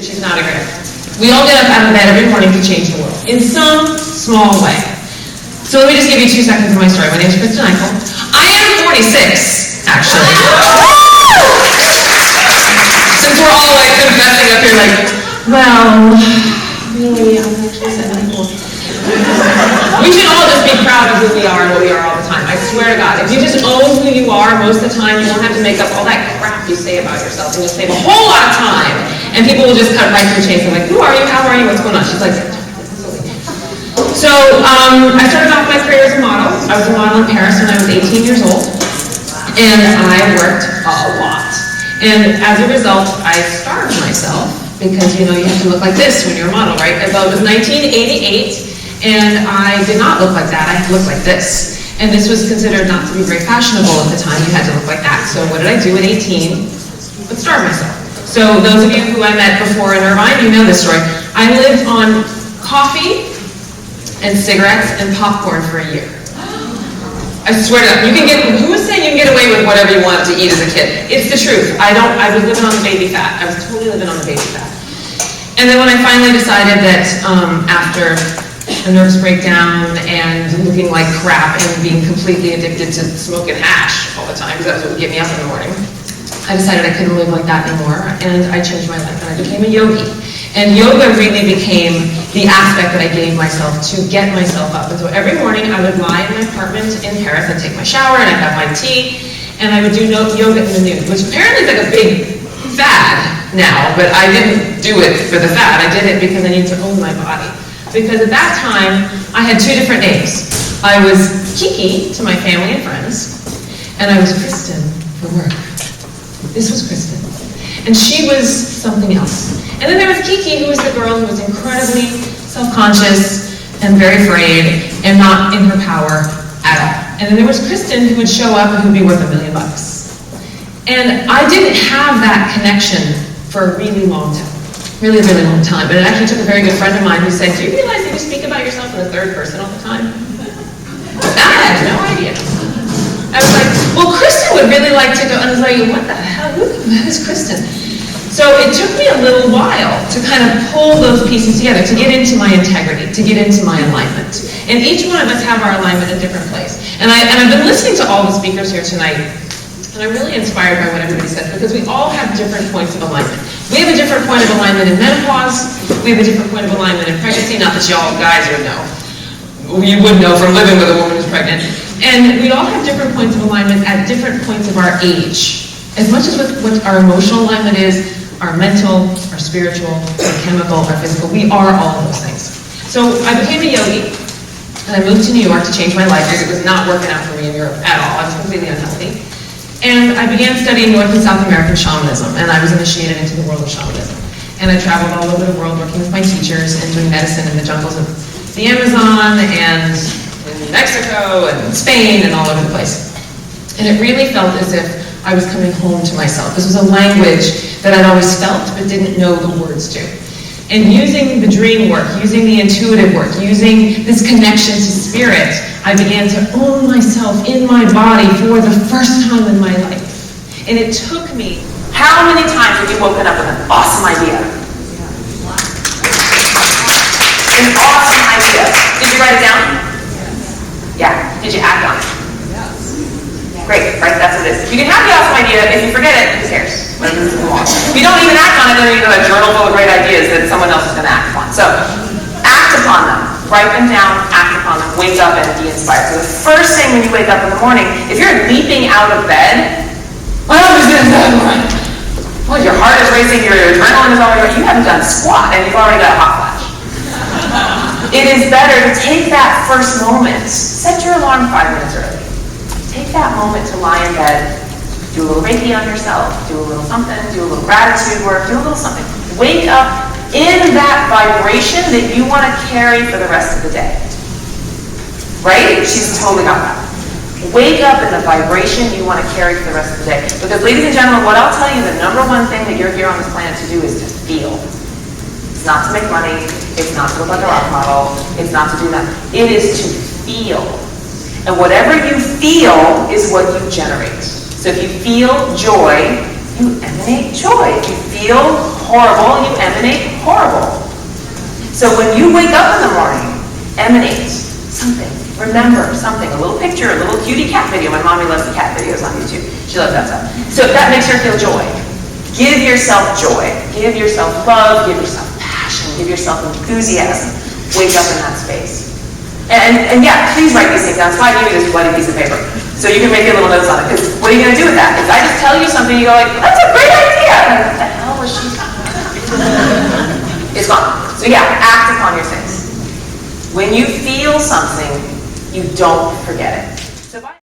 She's not a girl. We all get up out of bed every morning to change the world in some small way. So let me just give you 2 seconds of my story. My name is Kristen Eykel. I am 46, actually. Since we're all like confessing up here, like, well, really, I'm actually 74. We should all just be proud of who we are and what we are all the time. I swear to God, if you just own who you are most of the time, you won't have to make up all that crap you say about yourself, and you'll save a whole lot of time. And people will just cut right to the chase and like, who are you? How are you? What's going on? She's like, so I started off my career as a model. I was a model in Paris when I was 18 years old, and I worked a lot. And as a result, I starved myself because you have to look like this when you're a model, right? Well, it was 1988, and I did not look like that. I looked like this. And this was considered not to be very fashionable at the time. You had to look like that. So what did I do at 18? But starve myself. So those of you who I met before in Irvine, you know this story. I lived on coffee and cigarettes and popcorn for a year. I swear to God, who was saying you can get away with whatever you wanted to eat as a kid? It's the truth. I was living on the baby fat. I was totally living on the baby fat. And then when I finally decided that after a nervous breakdown and looking like crap and being completely addicted to smoking hash all the time, because that was what would get me up in the morning, I decided I couldn't live like that anymore, and I changed my life, and I became a yogi. And yoga really became the aspect that I gave myself to get myself up. And so every morning I would lie in my apartment in Paris, I'd take my shower, and I'd have my tea, and I would do yoga in the nude, which apparently is like a big fad now, but I didn't do it for the fad. I did it because I needed to own my body. Because at that time, I had 2 different names. I was Kiki to my family and friends, and I was Kristen for work. This was Kristen. And she was something else. And then there was Kiki, who was the girl who was incredibly self-conscious and very afraid and not in her power at all. And then there was Kristen, who would show up and who would be worth $1 million. And I didn't have that connection for a really long time. Really, really long time. But it actually took a very good friend of mine who said, do you realize that you speak about yourself in the third person all the time? I had no idea. I was like, well, Kristen would really like to go. And I was like, what the hell? Who is Kristen? So it took me a little while to kind of pull those pieces together, to get into my integrity, to get into my alignment. And each one of us have our alignment in a different place. And I've been listening to all the speakers here tonight, and I'm really inspired by what everybody said, because we all have different points of alignment. We have a different point of alignment in menopause. We have a different point of alignment in pregnancy. Not that y'all guys would know. You would know from living with a woman who's pregnant. And we all have different points of alignment at different points of our age. As much as what our emotional alignment is, our mental, our spiritual, our chemical, our physical, we are all of those things. So I became a yogi, and I moved to New York to change my life because it was not working out for me in Europe at all. I was completely unhealthy. And I began studying North and South American shamanism, and I was initiated into the world of shamanism. And I traveled all over the world working with my teachers and doing medicine in the jungles of the Amazon and in Mexico and Spain and all over the place. And it really felt as if I was coming home to myself. This was a language that I'd always felt but didn't know the words to. And using the dream work, using the intuitive work, using this connection to spirit, I began to own myself in my body for the first time in my life. And it took me, how many times have you woken up with an awesome idea? An awesome idea. Did you write it down? Yeah. Did you act on it? Great, right? That's what it is. You can have the awesome idea. If you forget it, who cares? If you don't even act on it, then you have a journal full of great ideas that someone else is going to act upon. So, act upon them. Write them down, act upon them, wake up and be inspired. So the first thing when you wake up in the morning, if you're leaping out of bed, well, your heart is racing, your adrenaline is already running, you haven't done squat and you've already got a hot flash. It is better to take that first moment, set your alarm 5 minutes early. Take that moment to lie in bed, do a little Reiki on yourself, do a little something, do a little gratitude work, do a little something. Wake up in that vibration that you want to carry for the rest of the day. Right? She's totally got that. Wake up in the vibration you want to carry for the rest of the day. Because ladies and gentlemen, what I'll tell you, the number one thing that you're here on this planet to do is to feel. It's not to make money, it's not to look like a rock model, it's not to do that. It is to feel. And whatever you feel is what you generate. So if you feel joy, you emanate joy. If you feel horrible, you emanate horrible. So when you wake up in the morning, emanate something. Remember something, a little picture, a little cutie cat video. My mommy loves the cat videos on YouTube. She loves that stuff. So that makes her feel joy. Give yourself joy. Give yourself love. Give yourself passion. Give yourself enthusiasm. Wake up in that space. And yeah, please write these things down. That's why I gave you this bloody piece of paper. So you can make your little notes on it. Because what are you going to do with that? If I just tell you something, you go like, that's a great idea. Like, what the hell was she talking about? It's gone. So yeah, act upon your things. When you feel something, you don't forget it.